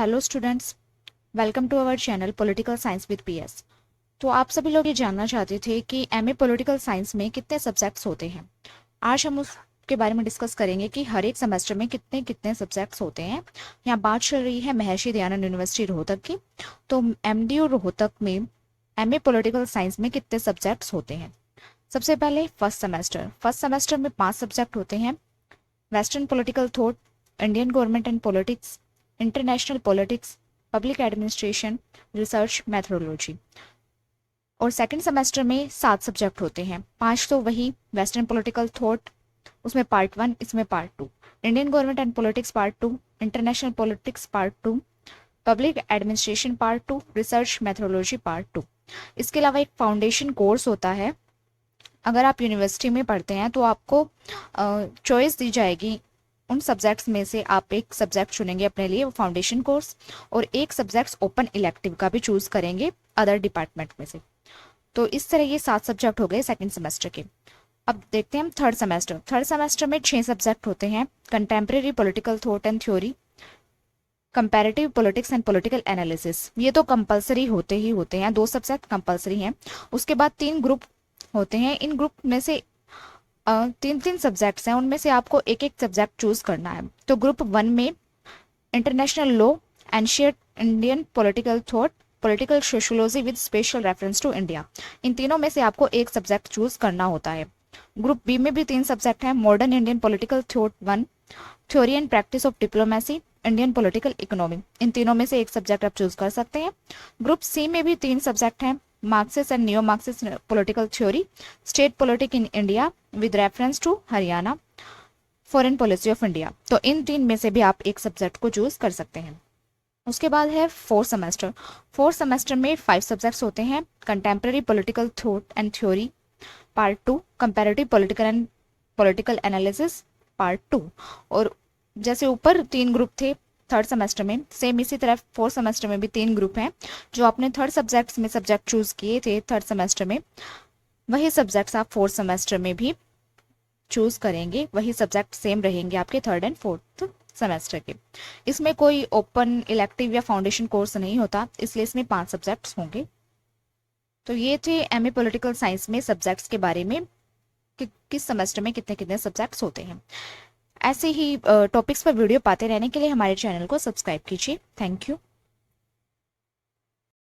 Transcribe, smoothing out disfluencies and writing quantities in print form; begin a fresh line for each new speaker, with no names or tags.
Hello students, welcome to our channel political science with PS. तो आप सभी लोग ये जानना चाहते थे कि एमए पॉलिटिकल साइंस में कितने सब्जेक्ट्स होते हैं। आज हम उसके बारे में डिस्कस करेंगे कि हर एक सेमेस्टर में कितने कितने सब्जेक्ट्स होते हैं। यहाँ बात चल रही है महर्षि दयानंद यूनिवर्सिटी रोहतक की। तो एमडीयू रोहतक में एमए पॉलिटिकल साइंस में कितने सब्जेक्ट्स होते हैं। सबसे पहले फर्स्ट सेमेस्टर में 5 सब्जेक्ट होते हैं। Western political thought, Indian government and politics, international politics, public administration, research methodology. और सेकंड सेमेस्टर में 7 सब्जेक्ट होते हैं। 5 तो वही वेस्टर्न पॉलिटिकल थॉट, उसमें पार्ट 1, इसमें part 2, Indian government and politics part 2, international politics part 2, public administration part 2, research methodology part 2। इसके अलावा एक फाउंडेशन कोर्स होता है। अगर आप यूनिवर्सिटी में पढ़ते हैं तो आपको चॉइस दी जाएगी, उन सब्जेक्ट्स में से आप एक सब्जेक्ट चुनेंगे अपने लिए, वो फाउंडेशन कोर्स, और एक सब्जेक्ट्स ओपन इलेक्टिव का भी चूज करेंगे अदर डिपार्टमेंट में से। तो इस तरह ये 7 सब्जेक्ट हो गए सेकंड सेमेस्टर के। अब देखते हैं हम थर्ड सेमेस्टर में 6 सब्जेक्ट होते हैं। Contemporary political thought and theory, comparative politics and political analysis. ये तो कंपलसरी होते ही होते हैं, 2 सब्जेक्ट कंपलसरी हैं। उसके बाद 3 ग्रुप होते हैं। इन ग्रुप में से 3 सब्जेक्ट्स हैं, उनमें से आपको एक एक सब्जेक्ट चूज करना है। तो ग्रुप 1 में international law, ancient Indian political thought, political sociology with special reference to India. इन तीनों में से आपको एक सब्जेक्ट चूज करना होता है। ग्रुप बी में भी 3 सब्जेक्ट हैं। Modern Indian political thought 1, theory and practice of diplomacy, Indian political economy. इन तीनों में से एक सब्जेक्ट आप चूज कर सकते हैं। ग्रुप सी में भी 3 सब्जेक्ट हैं। Marxist and neo Marxist political theory, state politics in India with reference to Haryana, foreign policy of India. तो इन 3 में से भी आप एक सब्जेक्ट को चूज कर सकते हैं। उसके बाद है फोर्थ सेमेस्टर में 5 सब्जेक्ट्स होते हैं। Contemporary political thought and theory part 2, comparative political analysis part 2। और जैसे ऊपर 3 ग्रुप थे थर्ड सेमेस्टर में, सेम इसी तरह फोर्थ सेमेस्टर में भी 3 ग्रुप हैं। जो आपने थर्ड सब्जेक्ट्स में सब्जेक्ट चूज किए थे थर्ड सेमेस्टर में, वही सब्जेक्ट्स आप फोर्थ सेमेस्टर में भी चूज करेंगे। वही सब्जेक्ट सेम रहेंगे आपके थर्ड एंड फोर्थ सेमेस्टर के। इसमें कोई ओपन इलेक्टिव या फाउंडेशन कोर्स नहीं होता, इसलिए इसमें 5 सब्जेक्ट्स होंगे। तो ये थे एमए पॉलिटिकल साइंस में सब्जेक्ट्स के बारे में कि किस सेमेस्टर में कितने कितने सब्जेक्ट्स होते हैं। ऐसे ही टॉपिक्स पर वीडियो पाते रहने के लिए हमारे चैनल को सब्सक्राइब कीजिए। Thank you.